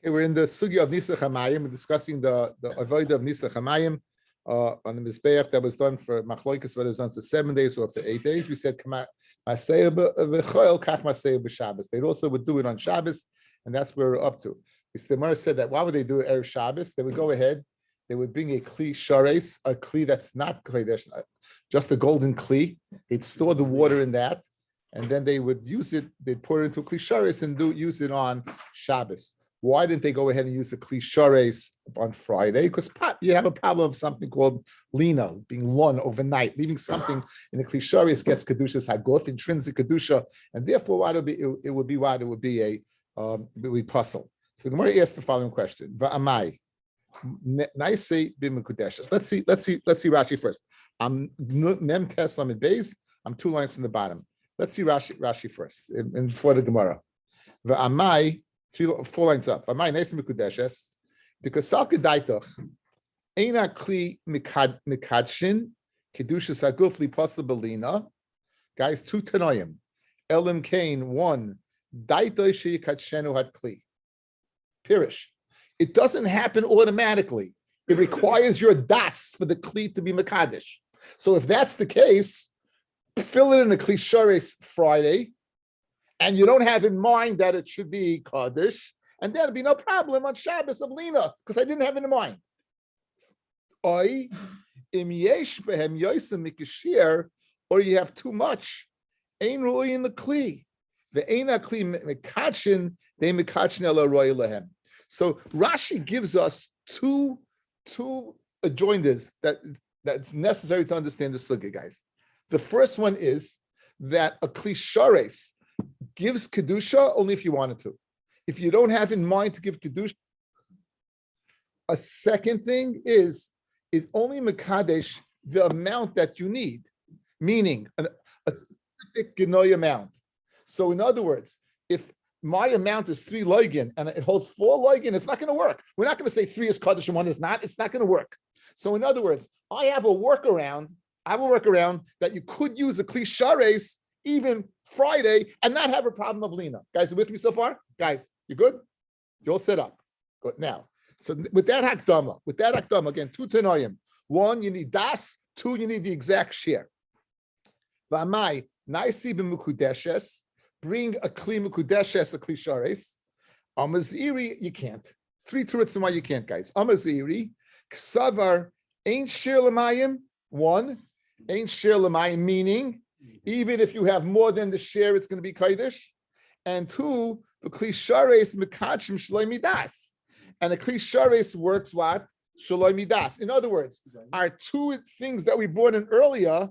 Okay, we're in the sugya of Nisa Chamayim. We're discussing the avodah of Nisa Chamayim on the Mizbeach that was done for Machloikas, whether it was done for 7 days or for 8 days. We said, they also would do it on Shabbos, and that's where we're up to. The Gemara said that why would they do it Erev Shabbos? They would go ahead, they would bring a kli shares, a kli that's not kodesh, just a golden kli. They'd store the water in that, and then they would use it, they'd pour it into a kli shares and use it on Shabbos. Why didn't they go ahead and use the kli shares on Friday? Because you have a problem of something called lina, being lun overnight, leaving something in the kli shares gets kedushas haguf, intrinsic kedusha, and therefore it would be a puzzle. So the Gemara asked the following question: Va'amai naisei b'mekudeshes. Let's see Rashi first. I'm mem tes amid beis. I'm 2 lines from the bottom. Let's see Rashi first and for the Gemara. Va'amai 4 lines up. Va'amai naisei b'mekudeshes. The kasal kedaitoch eina kli mikadshin kedushas haguf li pasal belina. Guys, 2 tanoim. Elim kain 1 daitoi sheyikadshenu had kli. Pirish. It doesn't happen automatically. It requires your das for the kli to be mekadesh. So if that's the case, fill it in a kli shares Friday, and you don't have in mind that it should be kaddish, and there'll be no problem on Shabbos of Lina because I didn't have it in mind. Or you have too much. Ain roi in the kli. The eina kli mekadshin they mekadshin ela roi lehem. So Rashi gives us two adjoinders that's necessary to understand the sugya, guys. The first one is that a kli shares gives kedusha only if you wanted to. If you don't have in mind to give kedusha, a second thing is only mekadesh the amount that you need, meaning a specific genoy amount. So in other words, if my amount is 3 loigin and it holds 4 loigin, it's not going to work. We're not going to say 3 is kaddish and 1 is not. It's not going to work. So in other words, I have a workaround that you could use a kli shares even Friday and not have a problem of lina. Guys, are with me so far? Guys, you good? You all set up. Good. Now, so with that hakdama, again, 2 tanoim. 1, you need das. 2, you need the exact share. V'amai naisi b'mukudeshes. Bring a kli mukudeshes, a kli shares. Amaziri, you can't. 3 turits and why you can't, guys. Amaziri, ksavar, ain't shir l'mayim. 1, ain't shir l'mayim, meaning even if you have more than the share, it's going to be kodesh. And 2, the kli shares mekachim shaloi midas. And the kli shares works what? Shaloi midas. In other words, our 2 things that we brought in earlier,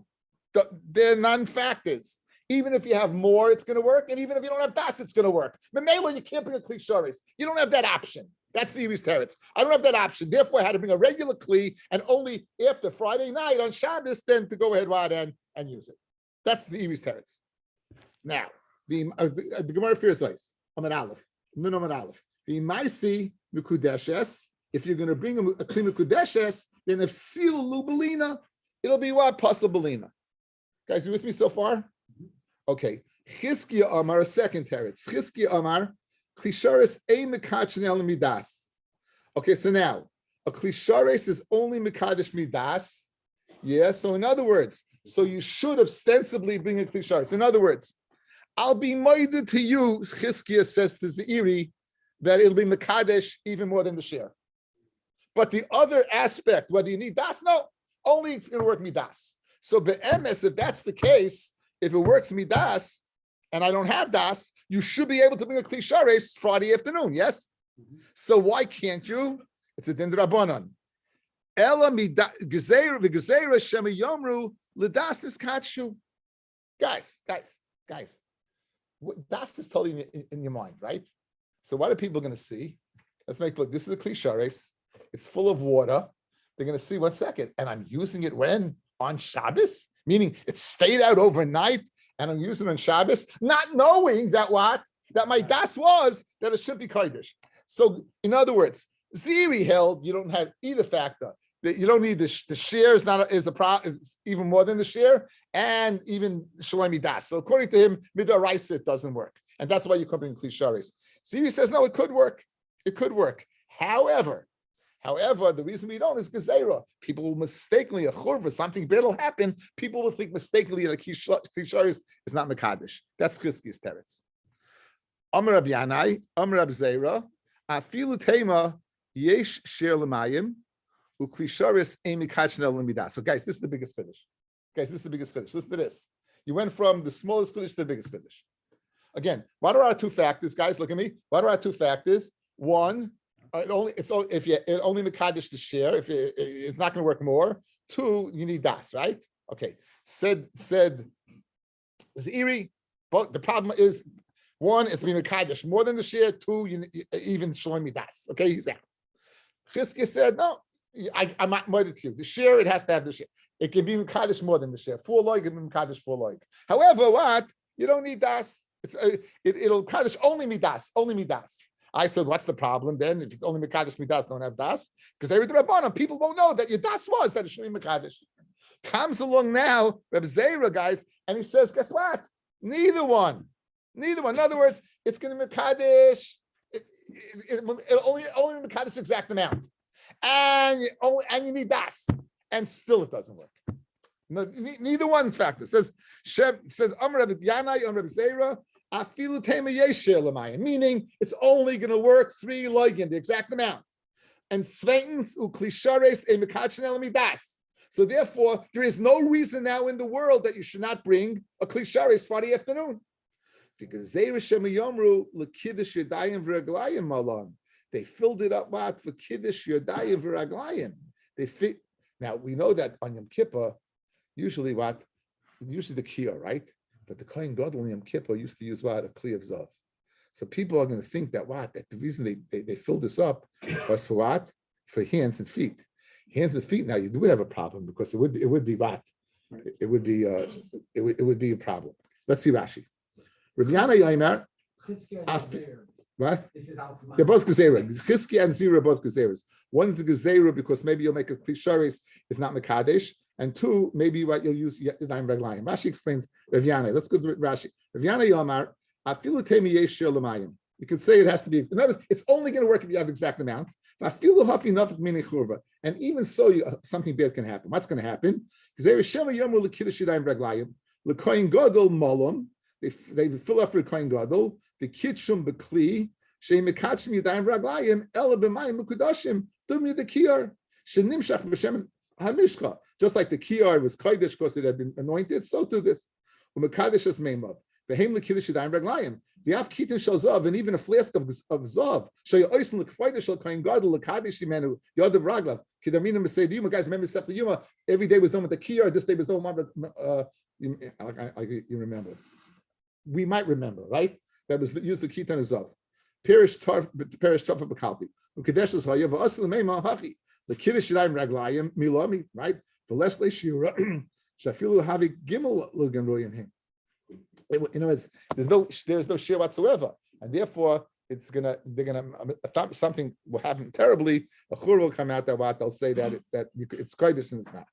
they're non-factors. Even if you have more, it's going to work. And even if you don't have das, it's going to work. Memela, you can't bring a kli shares. You don't have that option. That's the Iris teretz. I don't have that option. Therefore, I had to bring a regular kli and only after Friday night on Shabbos, then to go ahead and use it. That's the Iris teretz. Now, the Gemara fears ice. I'm an aleph. I'm an aleph. The maisi mukudeshes. If you're going to bring a kli mukudeshes, then if seal lubelina, it'll be what? Pasal belina. Guys, you with me so far? Okay, Chizkiya Amar, a second teretz. Chizkiya Amar, kli shares ein mekadsh el midas. Okay, so now a kli shares is only mekadesh midas. Yeah, so in other words, so you should ostensibly bring a kli shares. In other words, I'll be moided to you. Chizkiya says to Zeiri that it'll be mekadesh even more than the share. But the other aspect, whether you need das, no, only it's going to work midas. So be'emes, if that's the case. If it works midas, and I don't have das, you should be able to bring a kli shares Friday afternoon, yes? Mm-hmm. So why can't you? It's a din drabanan. Ela gezeira v'gezeira shema yomru l'das niskatshu. Guys. Das is totally in your mind, right? So what are people going to see? Let's look. This is a kli shares. It's full of water. They're going to see 1 second, and I'm using it when? On Shabbos? Meaning it stayed out overnight and I'm using it on Shabbos, not knowing that my das was that it should be kodesh. So in other words, Ziri held you don't have either factor. That you don't need the share is even more than the share, and even shalom das. So according to him, midaraisa it doesn't work, and that's why you come in kli shares. Ziri says no, it could work. It could work. However, the reason we don't is gezerah. People will mistakenly a churva, something bad will happen. People will think mistakenly that a kisharis is not mekadesh. That's Chizkiya's teretz. Amar Rabbi Yanai, Amar Rabbi Zera, afilu tema yesh shir l'mayim uklisharis ein mikachnel l'midas. So guys, this is the biggest finish. Listen to this. You went from the smallest finish to the biggest finish. Again, what are our two factors, guys? Look at me. What are our two factors? One, it only mekadesh the share. If it's not going to work more. Two, you need das, right? Okay. Said Ziri. But the problem is, one, it's being mekadesh more than the share. Two, you even showing me das. Okay, he's out. Chizkiya said, no, I'm not moided to you. The share, it has to have the share. It can be mekadesh more than the share. 4 loig, it can be mekadesh 4 loig. However, what? You don't need das. It'll mekadesh only midas. I said, what's the problem then? If it's only mekadesh midas, don't have das, because they were the rabbanon. People won't know that your das was that it should be mekadesh. Comes along now, Reb Zera, guys, and he says, guess what? Neither one. In other words, it's going to mekadesh. It'll only mekadesh exact amount, and you need das, and still it doesn't work. No, neither one factor says Amar Rabbi Yanai, Amar Rabbi Zera. Afilu tema yesher l'mayim, meaning it's only going to work 3 loigin, the exact amount. And sveitens uklishares e mekachnel midas. So therefore, there is no reason now in the world that you should not bring a klishares Friday afternoon. Because they yomru lekiddush yadayim v'raglayim malan. They filled it up for kiddush yadayim v'raglayim. They fit. Now we know that on Yom Kippur, usually the kiyah, right? But the Kohen Gadol in Yom Kippur used to use a kli of zav. So people are going to think that the reason they filled this up was for what? For hands and feet. Hands and feet. Now you would have a problem because it would be what? It would be a problem. Let's see Rashi. Rabbi Yana Yaimer. What? They're both gezerah. Chizkiya and Zera are both gezerahs. One is a gezerah because maybe you'll make a klisharis is not mekadesh. And two, maybe what you'll use Yadayim Raglayim. Rashi explains Rav Yanai. Let's go to Rashi. Rav Yanai Yomar, afilu temi yesh shir l'mayim. You can say it has to be. In other words, it's only going to work if you have the exact amount. Afilu hafi nafik mini churva. And even so, something bad can happen. What's going to happen? Because they shema yomer l'kiddush Yadayim Raglayim l'koyin gadol molom. They fill up for the koyin gadol. The kitshum bekli sheim mekachim Yadayim Raglayim ela b'mayim mukudashim dum yedekiyar shenimshach b'shem hamishcha. Just like the kiyar was kodesh because it had been anointed, so to this. Umekadesh is meimav. Vehem lekiddush yadayim raglayim. V'af kitin shel zav, and even a flask of zav. Shoy oisen lekfayda shel kohen gadol lekadesh yimenu yadav raglav. Kidamina mesed yuma. Guys, remember Sefer Yuma. Every day was done with the kiyar. This day was done with you remember. We might remember, right? That was used the kitan zav. Perish tarf b'kalpi. Ukadesh is hayav asel meima hachi. The kiddush yadayim raglayim milami, right? The less shira shafilu havi gimel lugan royan him. There's no share whatsoever, and therefore something will happen terribly. A chur will come out that they'll say that it's kodesh and it's not.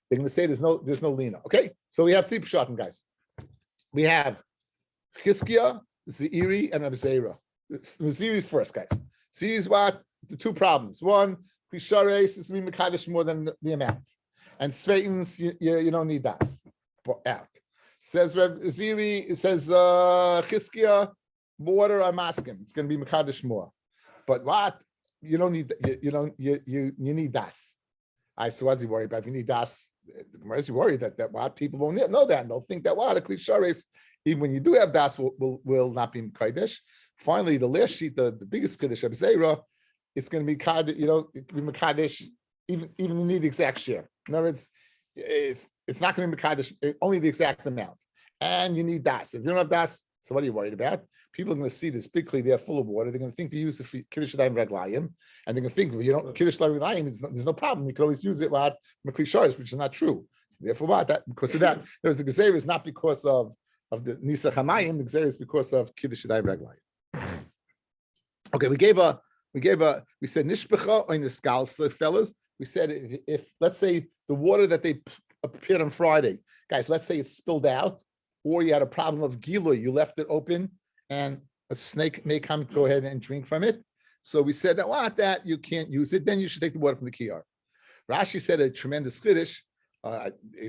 They're going to say there's no lina. Okay, so we have 3 pshatim, guys. We have Chizkiya, Zeiri, and Rabbi Zera. Zeiri's first, guys. Zeiri's what? The 2 problems. One, klishares is being mekadesh more than the amount, and sveitens you don't need das out. Says Reb Ziri. It says Chizkiya, water or maskim. It's going to be mekadesh more, but what you don't need. You need das. So what's he worried about? If you need das, he's worried that what people won't know that, and they'll think that what a klishares, even when you do have das, will not be kodesh. Finally, the last sheet, the biggest kiddush of Zera. It's going to be kadesh, it can be mekadesh, even you need the exact share. In other words, it's not going to be mekadesh, only the exact amount. And you need das. If you don't have das, so what are you worried about? People are going to see this big clay, they're full of water. They're going to think to use the kiddush yadayim raglayim, and they're going to think, kiddush yadayim raglayim, there's no problem. You can always use it with klisharis, which is not true. So therefore, because of that, there's the gezerah is not because of the nisach hamayim. The gezerah is because of kiddush yadayim raglayim. Okay, we said nishbecha or in the skalsa, fellas. We said if let's say the water that they prepared on Friday, guys, let's say it's spilled out or you had a problem of gilui, you left it open, and a snake may go ahead and drink from it. So we said that you can't use it. Then you should take the water from the kiyar. Rashi said a tremendous chiddush.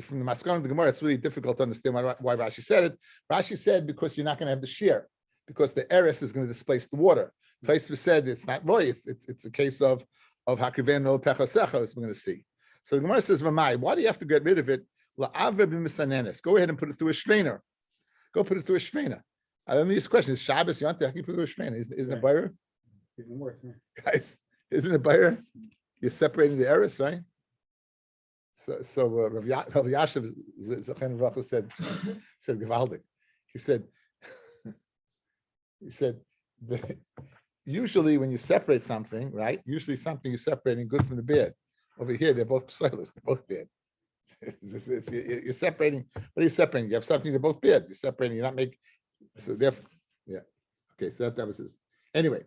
From the Maskana of the Gemara, it's really difficult to understand why Rashi said it. Rashi said because you're not going to have the shear, because the eris is going to displace the water. Taisva said it's not roy. It's a case of hakriven no pechasecha, as we're going to see. So the Gemara says, Ramai, why do you have to get rid of it? Go ahead and put it through a strainer. Go put it through a strainer. Let me ask a question: is Shabbos Yontif? How can you put it through a strainer? Isn't it buyer? Even worse, man. Guys, isn't it buyer? You're separating the eris, right? So Rav Yashav Zachan Racha said Gevaldik. He said usually when you separate something, right? Usually something you're separating good from the bad. Over here, they're both psilos, they're both bad. You're separating. What are you separating? You have something, they're both bad. You're separating, you're not making. So therefore, yeah. Okay, so that was his. Anyway.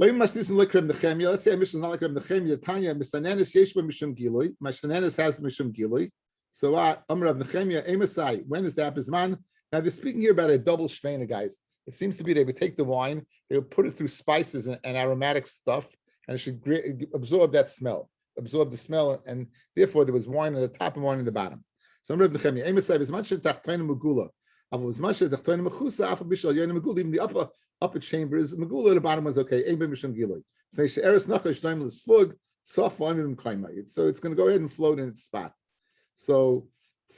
Let's say a mission is not like Rabbi Nechemia. Tanya Misanenis Yeshua Mishum Gilui. Misanenis has Mishum Gilui. So Rabbi Nechemia Emasai. When is that bisman? Now they're speaking here about a double strainer, guys. It seems to be they would take the wine, they would put it through spices and aromatic stuff, and it should absorb that smell, absorb the smell, and therefore there was wine at the top and wine at the bottom. So Rabbi Nechemia Emasai bisman shetachtoin megula. Even the upper chamber is megula, the bottom was okay. So it's going to go ahead and float in its spot. So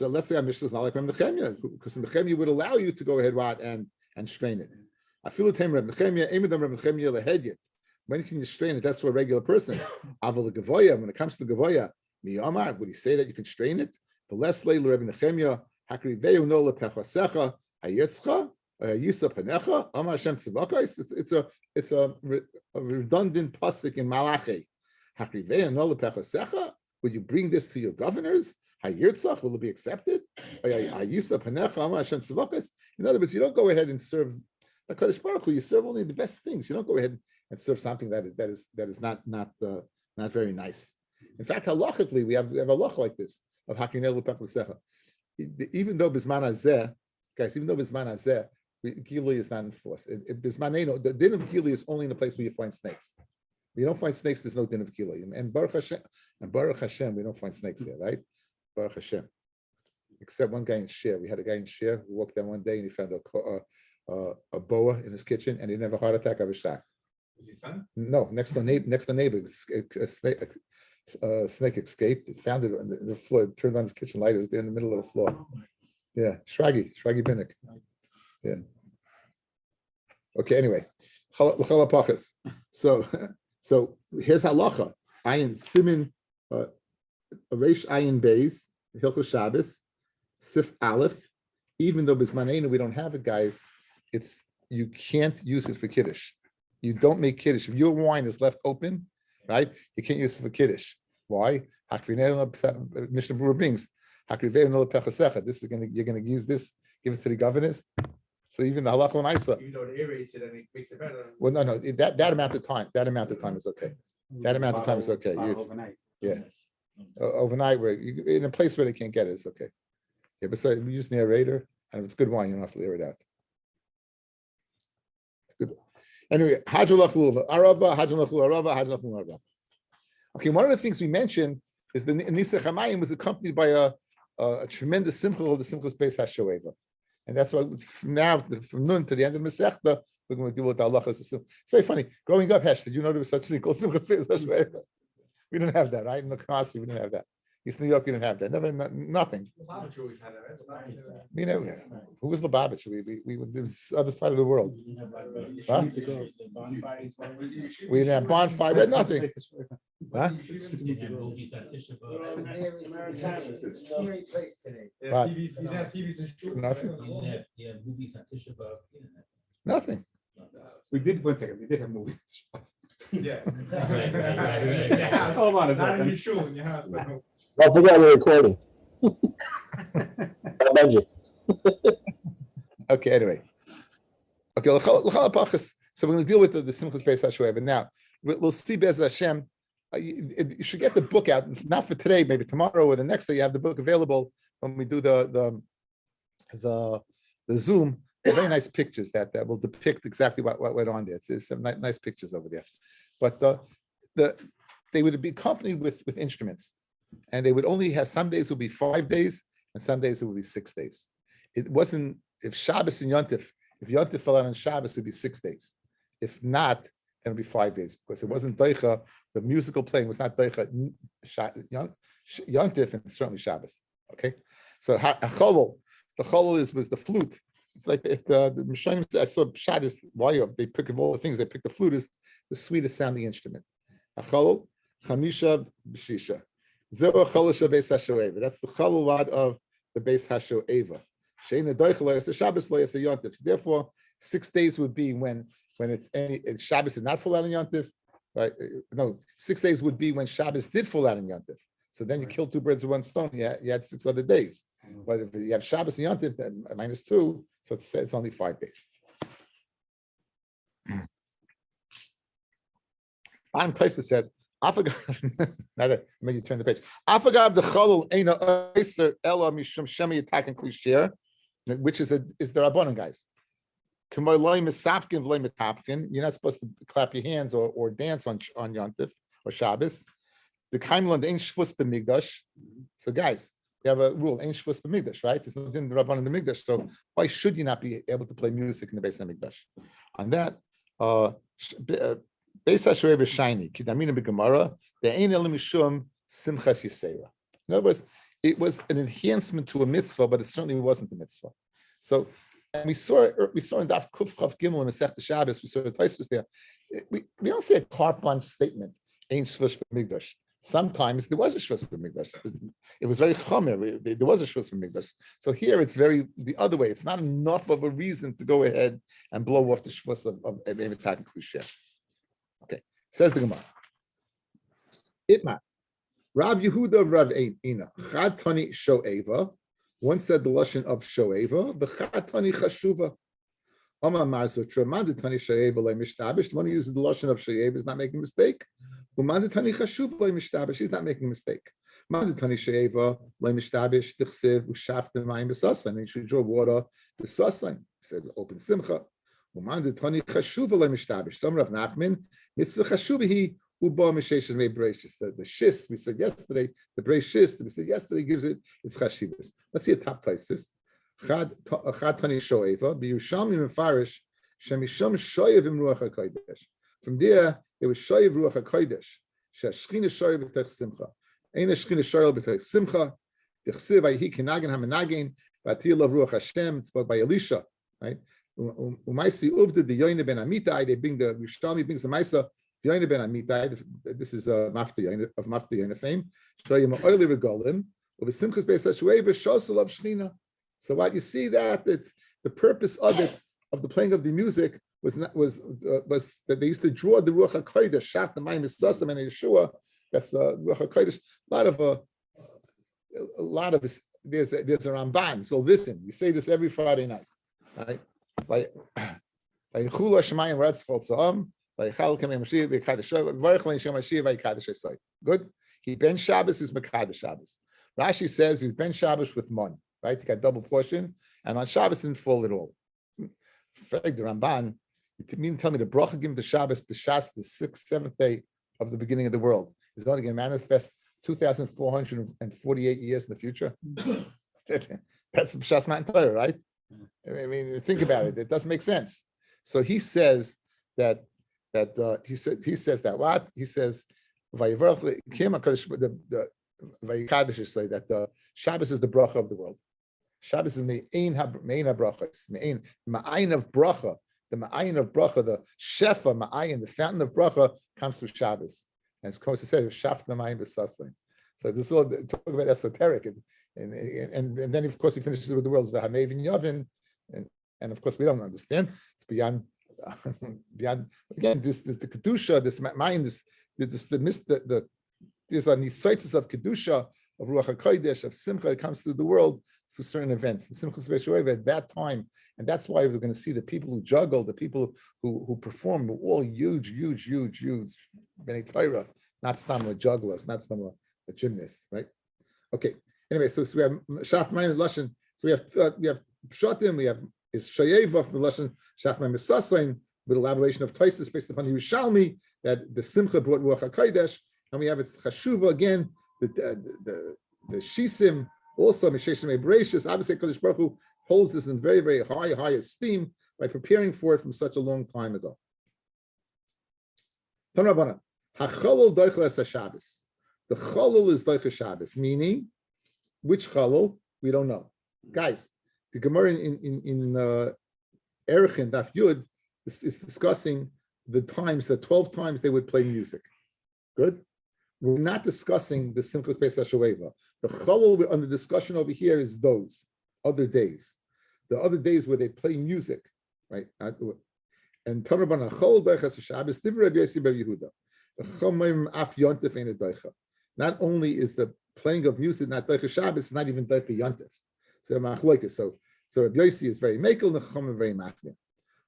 let's say our Mishnah is not like Rabbi Nechemia, because Nechemia would allow you to go ahead and strain it. I feel it Rabbi Nechemia. When can you strain it? That's for a regular person. When it comes to the Gavoya, would he say that you can strain it? The less Rabbi Nechemia. It's a redundant pasuk in Malachi. Would you bring this to your governors? Will it be accepted? In other words, you don't go ahead and serve the Kadosh Baruch Hu. You serve only the best things. You don't go ahead and serve something that is not very nice. In fact, halachically, we have a halach like this of hakinelu pechasecha. Even though bisman hazeh, guys, gilui is not enforced. The din of gilui is only in a place where you find snakes. When you don't find snakes, there's no din of gilui. And Baruch Hashem, we don't find snakes here, right? Baruch Hashem. Except one guy in Sher. We had a guy in Sher who walked down one day and he found a boa in his kitchen and he didn't have a heart attack. I was shocked. Was his son? No, next door neighbor, a snake escaped. It found it on the floor. It turned on his kitchen light. It was there in the middle of the floor. Yeah, Shragi Binnick. Yeah. Okay. Anyway, so here's halacha. Ayin Simin, Reish Ayin Beis, Hilchos Shabbos, Sif Aleph. Even though bismanenu we don't have it, guys, you can't use it for kiddush. You don't make kiddush if your wine is left open. Right? You can't use it for kiddush. Why? Mishnah Berurah brings this is you're going to use this, give it to the governors. So even the halacha l'maisa. Even though it aerates it and it makes it better. Well, no, that amount of time is okay. That amount of time is okay. Overnight. Yeah, overnight where in a place where they can't get it, it's okay. Yeah, besides we use an aerator, and if it's good wine, you don't have to air it out. Good. Anyway, Arava. Okay, one of the things we mentioned is the Nisa Chamayim was accompanied by a tremendous simcha called the Simchas Beis HaShoeva. And that's why from Nun to the end of Masechta, we're going to deal with the halachas. It's very funny. Growing up, Hesh, did you know there was such a thing called Simchas Beis HaShoeva? We didn't have that, right? In the Knasi, we didn't have that. East New York, we didn't have that. Nothing. Lubavitch always had that. We never. Who was Lubavitch? We were this other part of the world. Huh? We didn't have bonfire. We had nothing. Huh? Scary place today. Nothing. Nothing. We did one second. We did have movies. Yeah. Hold on a second. Not in your shoe in your house. Don't forget we're recording. Okay, anyway. Okay, so we're going to deal with the Simchas Beis HaShoeva. But now, we'll see Be'ez Hashem. You should get the book out, not for today, maybe tomorrow or the next day. You have the book available when we do the the Zoom, very nice pictures that will depict exactly what went on there. There's some nice pictures over there. But they would be accompanied with instruments, and they would only have, some days would be 5 days, and some days it would be 6 days. It wasn't, if Shabbos and Yontif, if Yontif fell out on Shabbos, it would be 6 days. If not, it would be 5 days, because it wasn't Deicha, the musical playing was not Deicha Yontif, and certainly Shabbos. Okay, so Cholol, the Cholol was the flute. It's like if the Mishanim, I saw Shabbos, why they pick of all the things, they pick the flute is the sweetest sounding instrument. Cholol, Chamisha, B'shisha. Zero Cholisha Beis HaShoeva. That's the Chololad of the Beis HaShoeva. Sheina Deicha Lo Yaseh Shabbos Lo Yaseh Yontif. Therefore, 6 days would be when it's Shabbos did not fall out in Yontif. Right? No, 6 days would be when Shabbos did fall out in Yontif. So then you kill 2 birds with 1 stone. You had 6 other days. But if you have Shabbos and Yontif, then -2, so it's only 5 days. Bottom Taisa says, "Afagav." Now that when you turn the page, "Afagav the cholol eina oiser ela mishum shemi yitaken klishir," which is the Rabbanon, guys. You're not supposed to clap your hands or dance on Yontif or Shabbos. The Kaimland ain't shvus b'migdash. So guys, we have a rule, ain't shvus b'migdash, right? There's nothing in the Rabbanon in the Migdash. So why should you not be able to play music in the Beis HaMikdash? On that, Beis HaShoeva shiny. Kidamina b'Gemara. The ain't elam mishum simchas yisera. In other words, it was an enhancement to a mitzvah, but it certainly wasn't a mitzvah. So, and we saw in Daf Kuf Chav Gimel in Masechta Shabbos. We saw the Tosfos there. We don't say a carte blanche statement. Ain't shvus b'migdash. Sometimes there was a shvus b'migdash. It was very chomer. There was a shvus b'migdash. So here it's very the other way. It's not enough of a reason to go ahead and blow off the shvus of Evitak and Klisheh. Okay, says the Gemara. Itma, Rav Yehuda of Rav Ina, Chad Tani Shoeva. One said the lashon of Shoeva, the Chad Tani Chashuva. Amar Marzutra, Mandatani Shoeva le Mishtabish. The one who uses the lashon of Shoeva is not making a mistake. Mandatani Chashuva le Mishtabish, he's not making a mistake. Mandatani Shoeva le Mishtabish, Tichsev, Ushaf the Mayim Besasan, and you should draw water to Sasan. He said, open Simcha. Mandatani Chashuva le Mishtabish. Dom Rav Nachman, Mitzvah Chashuvahi. The shis we said yesterday, the brei shis we said yesterday gives it its chashivas. Let's see a top taisis. Chad tani shoeva biyushami mefarish shemisham shoyevim ruach hakodesh. From there was shoyev ruach hakodesh. Shashchina shoyev b'tech simcha. Ein shchina shoyev b'tech simcha. Dichsiv ayihi kenagen hamenagen v'atil of ruach Hashem. It's spoke by Elisha, right? Umaisi uvda the yoyne ben amitai. They bring the Yerushalmi brings the Maisa. This is Mafti of Mafti Yoina fame. So what you see that it's the purpose of it, of the playing of the music was that they used to draw the Ruach HaKodesh, Shaft the Mayim Sasam and Yeshua. That's Ruach HaKodesh. A lot of there's a Ramban. So listen, you say this every Friday night, right? Like Chula Shemayim Ratzchol Tzaham. Good. He ben Shabbos, he's Mekadosh Shabbos. Rashi says he's ben Shabbos with Mon, right? He got double portion, and on Shabbos didn't fall at all. The Ramban, you mean tell me the bracha given to Shabbos, B'shas, the 6th, 7th day of the beginning of the world, is going to manifest 2,448 years in the future? That's B'shas Matan Torah, right? I mean, think about it. It doesn't make sense. So he says that he says that what he says Vayikadosh say that the Shabbos is the bracha of the world. Shabbos is me'ain habrachas, me'ain ma'ayin of bracha. The ma'ayin of bracha, the shefa ma'ayin, the fountain of bracha comes through Shabbos. And it's supposed to say shaf the ma'ayin b'saslain. So this is all talk about esoteric, and then of course he finishes with the words v'hamev yavin, and of course we don't understand. It's beyond again, this the kedusha, this mind, these are nitzitzes of kedusha, of ruach hakodesh, of simcha that comes through the world through certain events. The simcha special at that time, and that's why we're going to see the people who juggle, the people who perform, were all huge Bnei Torah, not stam jugglers, not stam a gymnast, right? Okay. Anyway, so we have shaf mayim lashon. So we have Pshatim, we have is Shayeva from the Lashon Shachmai Mesasain, with elaboration of Taisus based upon the Yerushalmi, that the Simcha brought Ruach HaKodesh, and we have its Chashuva again, the Shisim, also Mesheshim Ebereshis, obviously Kodesh Baruch Hu holds this in very, very high esteem by preparing for it from such a long time ago. The chalul is doicha Shabbos, meaning which chalul we don't know. Guys, the Gemara in Erechin Daf Yud is discussing the 12 times they would play music. Good. We're not discussing the Simchas Pesach Shoeva. The chalul under discussion over here is those other days, the other days where they play music, right? And Tanraban Chol Doichas Shabbos Divrei Rabbi Yossi bar Yehuda. Chomim Af Yontif Ein Doicha. Not only is the playing of music not Doicha Shabbos, it's not even Doicha Yontif. So Machloikis. So Rabbi Yossi is very mekel, and Chomim very machmir.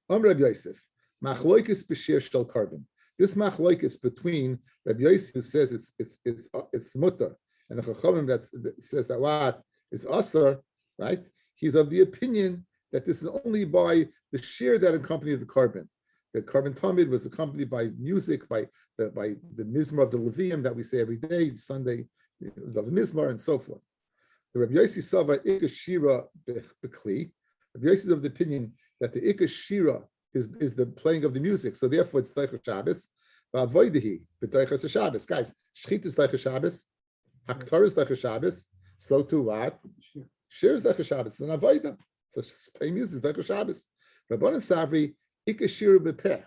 Rabbi Yosef Machloikis b'shir shel carbon. This Machloikis between Rabbi Yossi, who says it's mutter, and the Chomim that says that what is asar, right? He's of the opinion that this is only by the shir that accompanied the carbon. The carbon tamid was accompanied by music, by the mizmar of the Levium that we say every day, Sunday, the mizmar and so forth. The Rabbi Yossi Sava Ikka Shira Bekli. Rabbi Yossi is of the opinion that the Ikka Shira is the playing of the music, so therefore it's Teicha Shabbos. Va'avoidehi b'Teichas Shabbos. Guys, Shchit is Teicha Shabbos, Haktar is Teicha Shabbos. So too what? Shir is Teicha Shabbos and Avoida. So playing music is Teicha Shabbos. Rabbanan Savri Ikka Shira b'Peh.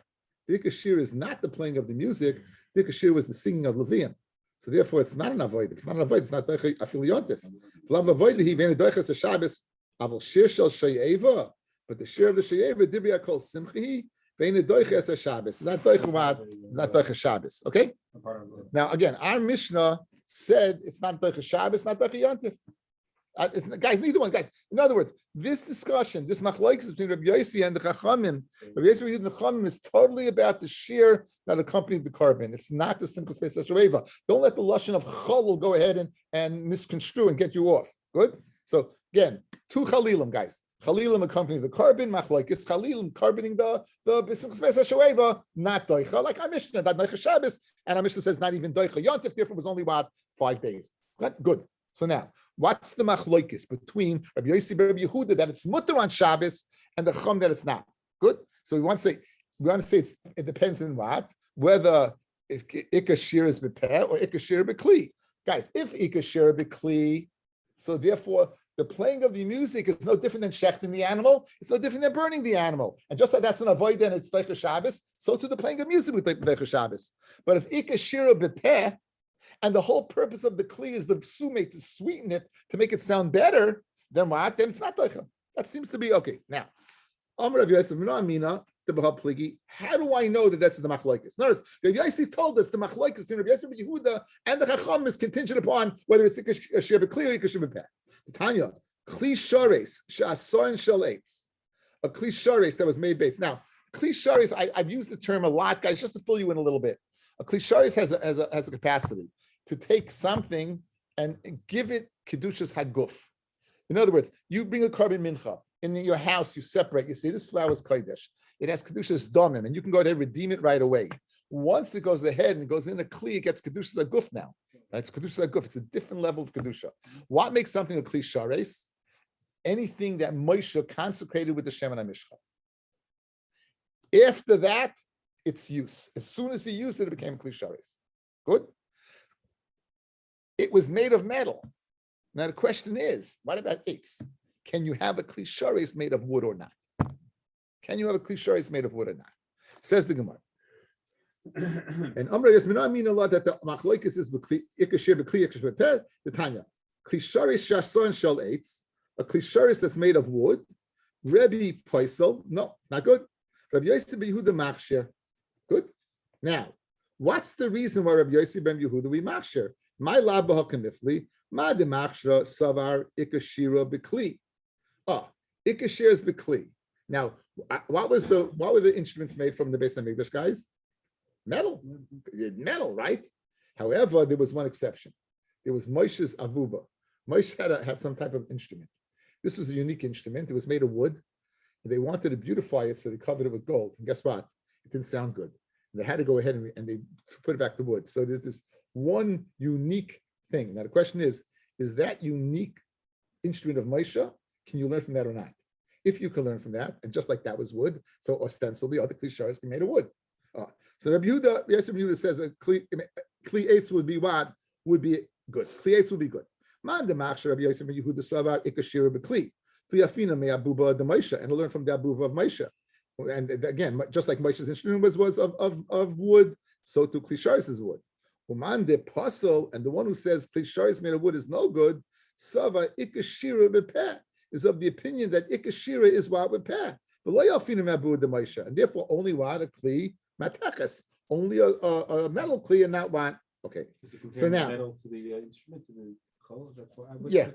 The Ikka Shira is not the playing of the music. The Ikka Shira was the singing of Levium. So therefore, it's not an avoid. It's not an avoid. It's not Teicha Afiliontif. V'lam Avoidehi v'En Teichas Shabbos. Aval Shir shel Shayeva. But the share of the Sheyeva Dibia called Simchi, Vein Doiches Shabbos. It's not Doichumad, it's not Doiches Shabbos. Okay? Now again, our Mishnah said it's not Doiches Shabbos, not Doiches Yontif. Guys, neither one, guys. In other words, this discussion, this machlokes between Rabbi Yossi and the Chachamim, Rabbi Yossi and the Chachamim is totally about the shear that accompanied the carbon. It's not the simple space of Sheyeva. Don't let the lashon of Chalul go ahead and misconstrue and get you off. Good? So again, two Chalilim, guys. Chalilim accompanying the carbon, machlokes. Chalilim carboning the B'simchas Pesach Shoeva, not doicha. Like our Mishnah, that doicha Shabbos, and our Mishnah says not even doicha Yontif. Therefore, it was only what 5 days. Right? Good. So now, what's the machlokes between Rabbi Yossi and Rabbi Yehuda that it's mutter on Shabbos and the chum that it's not? Good. So we want to say it depends on what, whether ikka shir is b'peh or ikka shir b'kli. Guys, if ikka shir b'kli, so therefore the playing of the music is no different than shechting the animal. It's no different than burning the animal. And just like that's an avoid, then it's Teicha Shabbos, so to the playing of music with Teicha Shabbos. But if ikka shira b'peh, and the whole purpose of the kli is the sume to sweeten it, to make it sound better, then what? Then it's not Teicha. That seems to be okay. Now, Amar Rabbi Yosef, how do I know that that's the machlokes? In other words, Rabbi Yosef told us the machlokes between Rabbi Yosef and Yehuda and the Chacham is contingent upon whether it's ikka shira b'kli or ikka shira b'peh. Tanya, kli shares she'asoin shel eitz, a kli shares that was made baits. Now, kli shares, I've used the term a lot, guys, just to fill you in a little bit. A kli shares has a capacity to take something and give it kedushas haguf. In other words, you bring a carbon mincha in your house, you separate. You say this flower is kodesh. It has kedushas domim, and you can go ahead and redeem it right away. Once it goes ahead and it goes in a kli, it gets kedushas haguf now. It's kedusha guf. It's a different level of kedusha. What makes something a kli shares? Anything that Moshe consecrated with the Shem and HaMishcha. After that, its use. As soon as he used it, it became kli shares. Good. It was made of metal. Now the question is, what about eights? Can you have a kli shares made of wood or not? Can you have a kli shares made of wood or not? Says the Gemara. And Amr is I mean a lot that the machlokes is ikka shir b'kli ikka shir b'peh. The Tanya kli shares shason shel eitz, a kli shares that's made of wood. Rabbi Poisel, no, not good. Rabbi Yossi ben Yehuda machshir, good. Now, what's the reason why Rabbi Yossi ben Yehuda we machshir? My lab b'hakanifli ma de machshira savar ikka shira b'kli. Oh, ikka shir is b'kli. Now, what were the instruments made from the Beis Hamikdash, guys? Metal, right? However, there was one exception. There was Moshe's avuba. Moshe had some type of instrument. This was a unique instrument. It was made of wood. They wanted to beautify it, so they covered it with gold. And guess what? It didn't sound good. And they had to go ahead and they put it back to wood. So there's this one unique thing. Now the question is that unique instrument of Moshe, can you learn from that or not? If you can learn from that, and just like that was wood, so ostensibly other kli sharis can be made of wood. So Rabbi Yehuda says a kli eitz would be what? Would be good. Kli eitz would be good. Man demachsher Rabbi Yehuda savar ikashira bekli. Fiyafina me abuba de Moshe, and to learn from the abuba of Moshe. And again, just like Moshe's instrument was of wood, so too kli sharis is wood. Uman de pasel, and the one who says kli sharis made of wood is no good. Sava ikashira bepeh is of the opinion that ikashira is what bepeh. And therefore only what a kli matachas, only a metal kli and not what. Okay. So now, metal to the instrument, to the color. That's what I would yeah.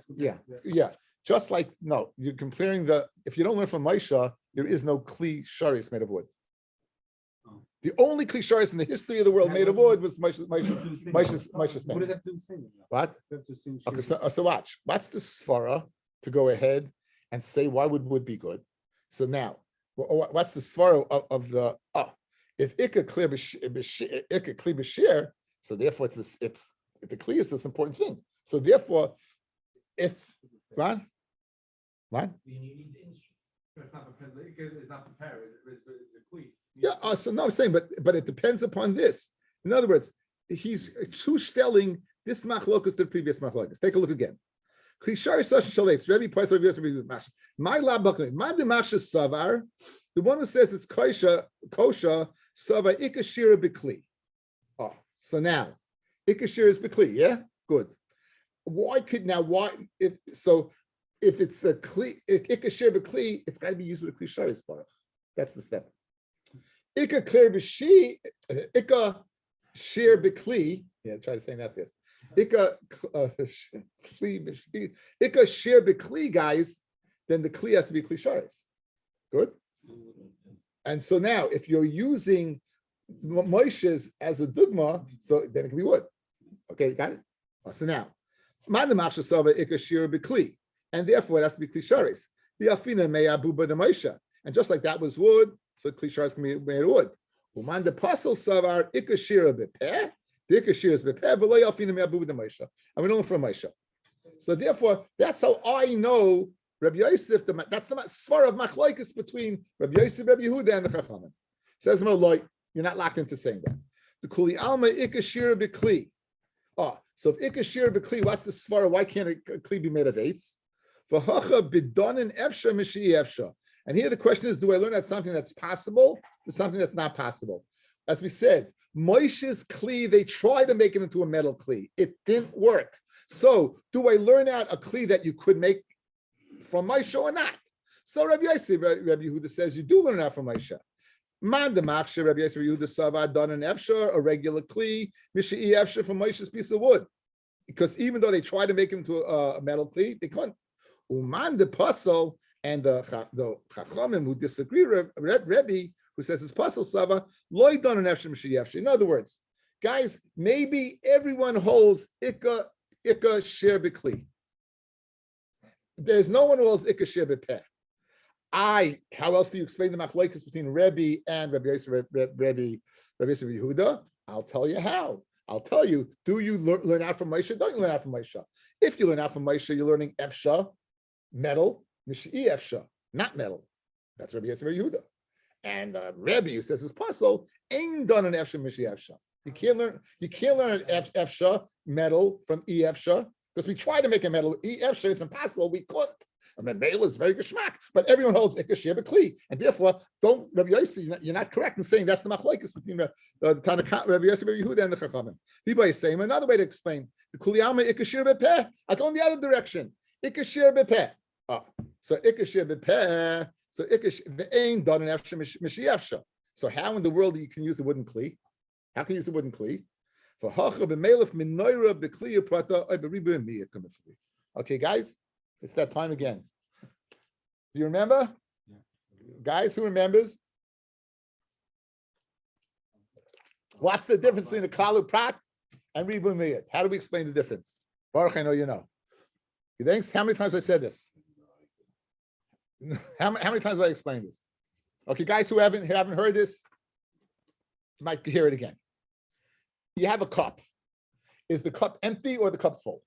Just like you're comparing if you don't learn from Moshe, there is no kli sharis made of wood. Oh. The only kli sharis in the history of the world made of wood was Moshe's What thing. did that do the same? What? Okay, Okay, so watch. What's the svara to go ahead and say why would wood be good? So now, what's the svara of the if ikka kli b'shir, so therefore it's the kli is this important thing. So therefore, it's what? You need the instrument. it's not prepared. It's not prepared. It's a cleat. Yeah. So no, I'm saying, but it depends upon this. In other words, he's chustelling this machlokas to the previous machlokas. Take a look again. My savar, the one who says it's kosher savar ikashira bikli. Oh, so now ikashira is bikli, yeah, good. If it's a kli ikashira bikli, it's got to be used with a kli sharis part. That's the step. Ika clear b'shi, ika shir b'kli. Yeah, try to say that first. Ika shir b'kli, guys. Then the kli has to be kli sharis. Good. And so now, if you're using Moshe's as a dugma, so then it can be wood. Okay, got it. So now, man de'machshav sava ika shir b'kli, and therefore it has to be kli sharis. V'afina me'abuba de Moshe, and just like that was wood. So kli sharis can be made of wood. Uman de pasel savar ikashira bepeh. The ikashira is bepeh. V'lo yalfina me'abu de Moshe. And we don't learn from Moshe. So therefore, that's how I know Rabbi Yosef. That's the svar of machlokes between Rabbi Yosef, Rabbi Yehuda, and the Chachamim. Says Moloi, you're not locked into saying that. The kuli alma ikashira bekli. So if ikashira bekli, what's the svar? Why can't a kli be made of eights? V'hacha bidonin efsha mishi efsha. And here the question is, do I learn that something that's possible or something that's not possible? As we said, Moshe's kli, they tried to make it into a metal kli. It didn't work. So do I learn out a kli that you could make from Moshe or not? So Rabbi Yosef, Rabbi Yehuda says you do learn out from Moshe. Man de machsher, Rabbi Yosef, Yehuda savad done an efshar, a regular kli, misha'i efshar from Moshe's piece of wood. Because even though they tried to make it into a metal kli, they couldn't. Uman de pasal. And the Chachamim who disagree, Rabbi, who says it's pasal sava, loy don an efshar mishi efshar. In other words, guys, maybe everyone holds ikka shir b'kli. There's no one who holds ikka shir b'peh. How else do you explain the machlokes between Rabbi and Rabbi Yosef Yehuda? I'll tell you how. I'll tell you. Do you learn out from Moshe? Don't you learn out from Moshe? If you learn out from Moshe, you're learning efshar, metal. Misha'i efsha, not metal. That's Rabbi Yosef Yehuda. And Rabbi, who says it's possible, ain't done an efsha misha'i efsha. You can't learn an efsha metal from e efsha because we tried to make a metal e efsha. It's impossible. We couldn't. I mean, metal is very geschmack, but everyone holds ikashir b'kli, and therefore, don't Rabbi Yosef. You're not correct in saying that's the machlokes between the Tanakh, Rabbi Yosef Yehuda and the Chachamim. People is saying another way to explain the kuliyama ikashir b'peh. I go in the other direction. Ikashir b'peh. So ikashir b'peh. So ikash ve'ain done an efsha mishi efsha. So how in the world you can use a wooden kli? How can you use a wooden kli? For hacha b'melef minoira b'kli prata or b'ribu miyah kamifli. Okay, guys, it's that time again. Do you remember? Yeah. Guys, who remembers? What's the difference between a kalu prat and ribu miyah? How do we explain the difference? Baruch, I know you know. You think? How many times I said this? How many times have I explained this? Okay, guys who haven't heard this, you might hear it again. You have a cup. Is the cup empty or the cup full?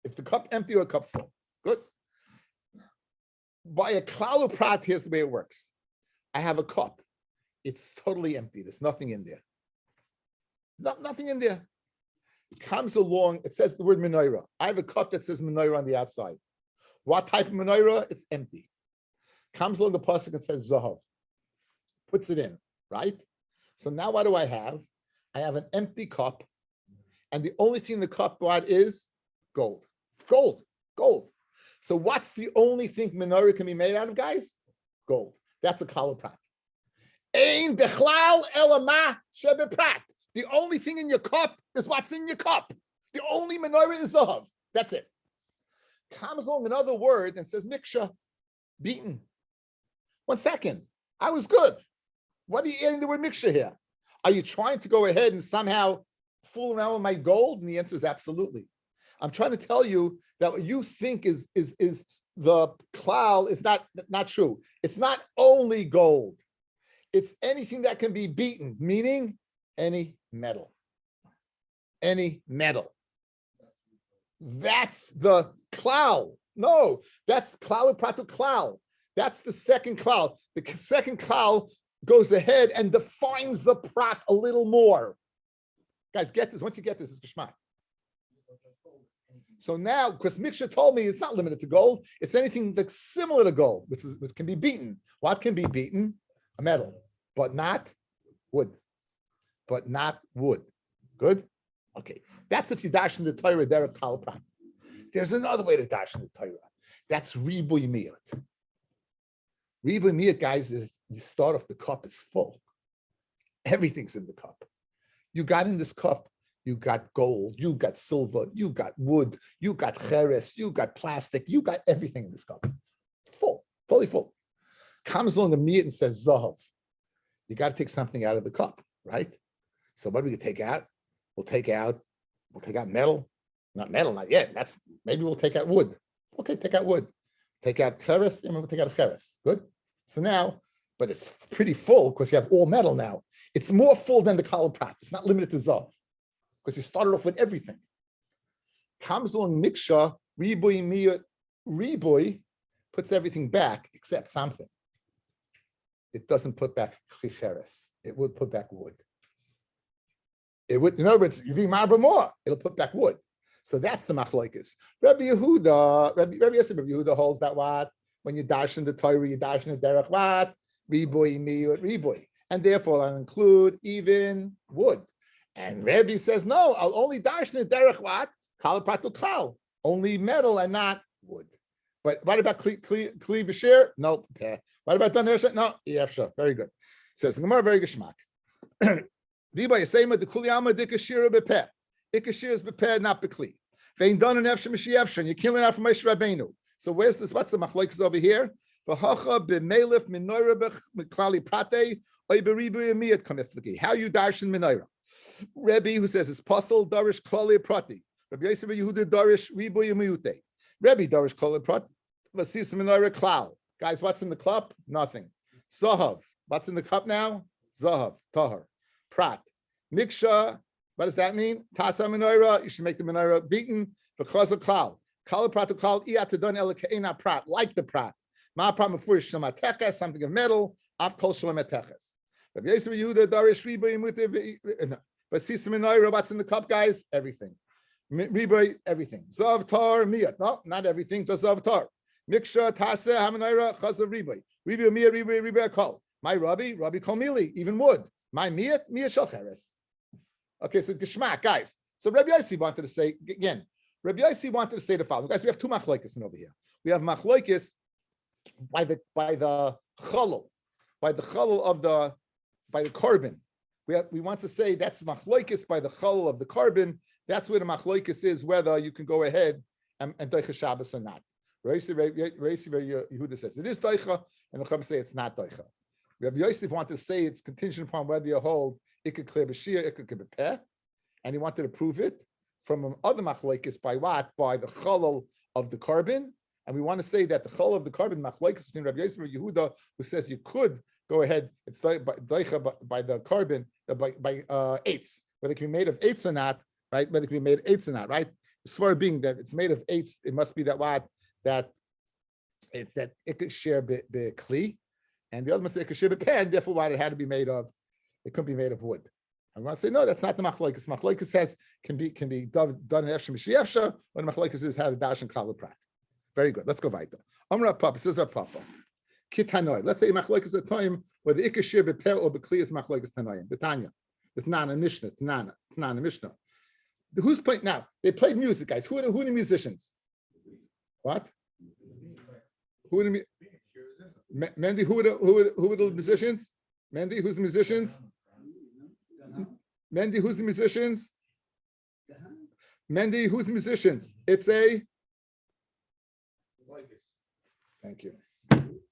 If the cup empty or a cup full, good. By a klal prat, here's the way it works. I have a cup. It's totally empty. There's nothing in there. Nothing in there. It comes along, it says the word menorah. I have a cup that says menorah on the outside. What type of menorah? It's empty. Comes along the pasuk and says zahav. Puts it in, right? So now what do I have? I have an empty cup, and the only thing in the cup, what is? Gold. Gold. Gold. So what's the only thing menorah can be made out of, guys? Gold. That's a klal prat. Ein bechlal elama shebeprat. The only thing in your cup is what's in your cup. The only menorah is zahav. That's it. Comes along another word and says miksha, beaten. 1 second. I was good. What are you adding the word miksha here? Are you trying to go ahead and somehow fool around with my gold? And the answer is absolutely. I'm trying to tell you that what you think is the klal is not true. It's not only gold. It's anything that can be beaten, meaning any metal. Any metal. That's the klal. No, that's klal pratu klal. That's the second klal. The second klal goes ahead and defines the prat a little more. Guys, get this. Once you get this, it's geschmack. So now, because Miksha told me it's not limited to gold, it's anything that's similar to gold, which can be beaten. What can be beaten? A metal, but not wood. But not wood. Good? Okay. That's if you dash in the Torah, there kal prat. There's another way to dash in the Torah. That's ribui miyot. Ribui miyot, guys, is you start off, the cup is full. Everything's in the cup. You got in this cup, you got gold, you got silver, you got wood, you got cheres, you got plastic, you got everything in this cup. Full, totally full. Comes along a miyot and says zahav. You got to take something out of the cup, right? So what do we take out? We'll take out metal. Not metal, not yet. Maybe we'll take out wood. Okay, take out wood. Take out cheres, and we'll take out cheres. Good. So now, but it's pretty full because you have all metal now. It's more full than the klal prat. It's not limited to zav because you started off with everything. Comes along miksha, ribui miyut, ribui puts everything back except something. It doesn't put back cheres. It would put back wood. It would, in other words, you be marba more, it'll put back wood. So that's the machlokes. Rabbi Yehuda holds that what? When you dash in the Torah, you dash in the derech what? Ribui miyut ribui. And therefore I'll include even wood. And Rabbi says, no, I'll only dash in the derech what? Kal pratu kal. Only metal and not wood. But what about kli b'shir? No. What about doner? No. Yefsha. Very good. Says the Gemara, very geschmack. Diba yisema de kuli alma dikashira bepeh. Ikashir is bepeh, not bekli. Vein don and efsha mishiyevsha. You can't learn out from Moshe Rabbeinu. So where's this? What's the machlokes over here? V'hacha b'meilif menorah b'klali prate oy b'ribu yemiyat kamifliki. How you darshan menorah? Rebbe, who says it's puzzle darish klali prati. Rabbi Yosef Yehuda darish ribu yemiyute. Rebbe darish klali prati. Vasis menorah klal. Guys, what's in the cup? Nothing. Zahav. What's in the cup now? Zahav. Tahar. Prat. Miksha. What does that mean? Tasa menorah. You should make the menorah beaten because of klal. Kal prat klal iyatadon elkeina prat. Like the prat. Ma prat mefurish shemateches. Something of metal. Af kol shemateches. Rabbi Yosef Yehuda darish ribu yemiyute. Vasis menorah. What's in the cup, guys? Everything. Ribu. Everything. Zav tar miyat. No, not everything. Just zav tar. Miksha tasa hamanayra chazav riboy. Riboy miyat riboy kol. My Rabbi kol mili, even wood. My miyat shel cheres. Okay, so geschmack, guys. So Rabbi Yossi wanted to say again. Rabbi Yossi wanted to say the following, guys. We have two machlokes over here. We have machlokes by the chalul, by the carbon. We want to say that's machlokes by the chalul of the carbon. That's where the machlokes is, whether you can go ahead and doicha Shabbos or not. Yehuda says it is doicha, and the Chacham say it's not doicha. Rabbi Yosef wanted to say it's contingent upon whether you hold it could clear b'shir, it could clear b'peh, and he wanted to prove it from other machlokes by what? By the chalal of the carbon and we want to say that the chol of the carbon machlokes between Rabbi Yosef and Yehuda, who says you could go ahead, it's daicha by the carbon by eights, whether it can be made of eights or not, right? Whether it can be made of eights or not, right? The svar being that it's made of eights, it must be that what that it's that it could share be kli, and the other must say it could share be peh, and therefore what it had to be made of, it couldn't be made of wood. I want to say no, that's not the machlokes. Machlokes says can be done in efsha mishiyefsha, when machlokes is have a dash and kaluprat. Very good. Let's go weiter. Amra Papa says our Papa. Kitanoi. Let's say machlokes at a time where the ikashir bepeh or bekli is machlokes tanoim. The Tanya, the Tanana Mishnah, Tanana Mishnah. Who's playing now? They played music, guys. Who are the musicians? What? Who are the Mendy? Who are the musicians? Mendy, who's the musicians? Mendy, who's the musicians? Mendy, who's the musicians? It's a. Thank you.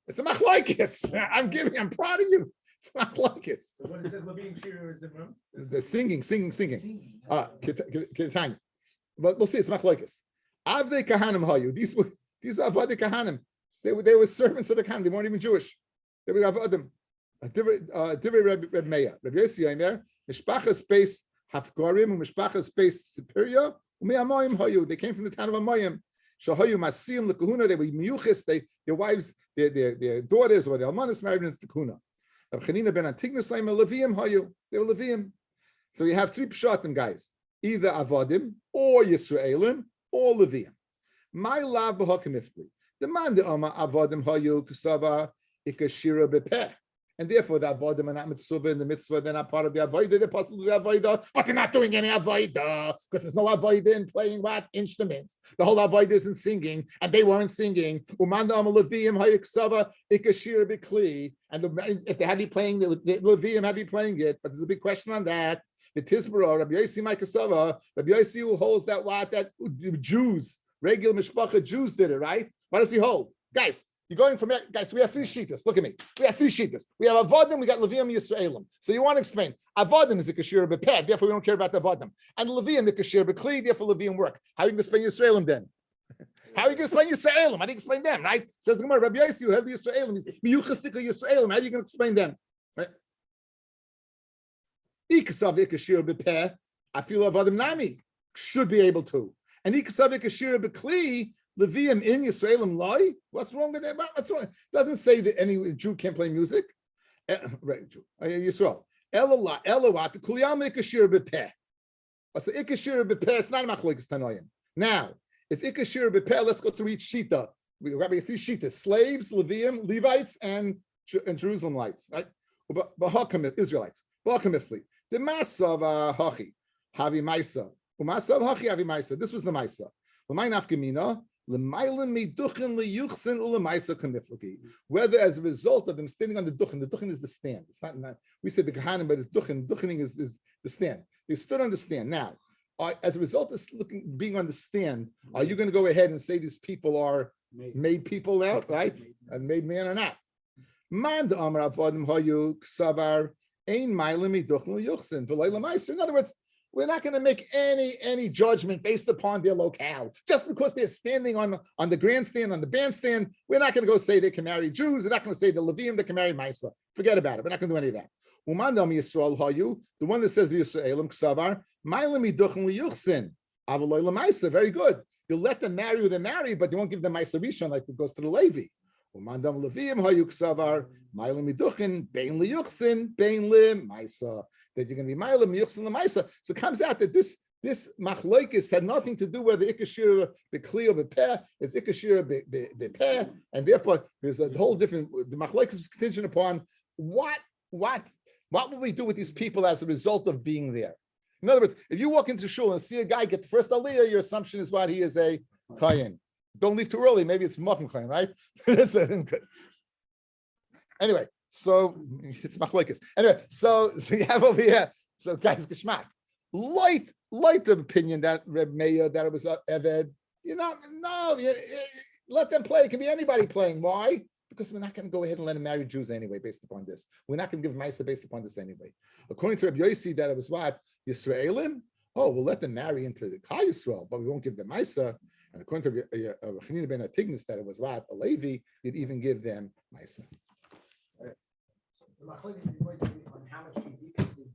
It's a machlokes. I'm proud of you. It's a machlokes. So when it says Levine Shir is in room? The singing. Ketanya. But we'll see. It's machlokes. Avdei kahanim hayu. These were avdei kahanim. They were servants of the kahanim. They weren't even Jewish. They were avadim. Divrei Reb Meir. Reb Yossi Aimer. Mishpachas beis Hafgorim and Mishpachas beis Superior. Ume'amoyim hayu. They came from the town of Amoyim. Shahayu Masim Lekahuna. They were miyuchis. Their wives, their daughters or their almanas married into the Kahuna. Chanina ben Antignas Laim Leviim hayu. They were Leviim. So you have three pshatim, guys. Either Avadim or Yisraelim or Leviim. My love b'hakamifli. The man the Ama Avadim hayu kusava ikashira bepeh. And therefore, the avodah are not mitzvah in the mitzvah. They're not part of the avodah. They're possible to the avodah, but they're not doing any avodah because there's no avodah in playing what instruments. The whole avodah isn't singing, and they weren't singing. Umanda amalevim hayiksava ikashir bikli. And if they had to be playing, the levim had to be playing it. But there's a big question on that. The Tisbara, Rabbi Yossi Maikasava, Rabbi Yossi who holds that Jews, regular mishpacha Jews did it, right? What does he hold, guys? You're going from there, guys. So we have three shittas. Look at me. We have three shittas. We have avodim. We got leviim yisraelim. So you want to explain? Avodim is a kashir bepeh. Therefore, we don't care about the avodim. And leviim the kashir bekli. Therefore, leviim work. How are you going to explain yisraelim then? How are you going to explain yisraelim? How do you explain them? Right? Says the Gemara. Rabbi Yossi, you have the yisraelim. He's miyuchastika yisraelim. How are you going to explain them? Right? Ikasav ikashir bepeh. I feel avodim nami should be able to. And ikasav ikashir bekli. Levium in Yisraelim lie. What's wrong with that? What's wrong? It doesn't say that any Jew can't play music. Right, Jew. Yisrael. Elawat. Kuliyam ikashir bepeh. What's the ikashir bepeh? It's not a machlokes tanoim. Now, if ikashir bepeh, let's go through each shita. We have three shitas: slaves, Levium, Levites, and Jerusalemites. Right? Bahakam Israelites. Bahakamifli. The masav hachi havi maisa. Umasav hachi havi maisa. This was the maisa. L'may nafkamina. Whether as a result of them standing on the duchen is the stand. It's not we said the kahanim, but it's duchening is the stand. They stood on the stand. Now, as a result of being on the stand, are you going to go ahead and say these people are made people out, right? And made man or not? In other words, we're not going to make any judgment based upon their locale. Just because they're standing on the grandstand, on the bandstand, we're not going to go say they can marry Jews. We're not going to say the Levium they can marry Maisa. Forget about it. We're not going to do any of that. The one that says Yisraelim Ksavar, very good. You'll let them marry who they marry, but you won't give them Maisa Rishon like it goes to the Levi. Umandam Levium hayu Ksavar, Mailim Miduchin, Bein Liyuchsin, Bein Lim Maisa. That you're going to be Mailim Yuchsin Lamaisa. So it comes out that this machlokes had nothing to do with the ikashira bekli or bepeh. It's ikashira bepeh, and therefore there's a whole different. The machlokes is contingent upon what will we do with these people as a result of being there. In other words, if you walk into shul and see a guy get the first aliyah, your assumption is what he is a kayin. Don't leave too early. Maybe it's mochem kayin, right? Anyway. So it's machlokes. Anyway, so you have over here. So guys, geschmack, light opinion that Reb Meir that it was Eved. Let them play. It can be anybody playing. Why? Because we're not going to go ahead and let them marry Jews anyway, based upon this. We're not going to give Maisa based upon this anyway. According to Reb Yossi, that it was what Yisraelim. Oh, we'll let them marry into the Klal Yisrael, but we won't give them Maisa. And according to Chanina ben Atignis, that it was what a Levi, you'd even give them Maisa. The machlokes is going to be on how much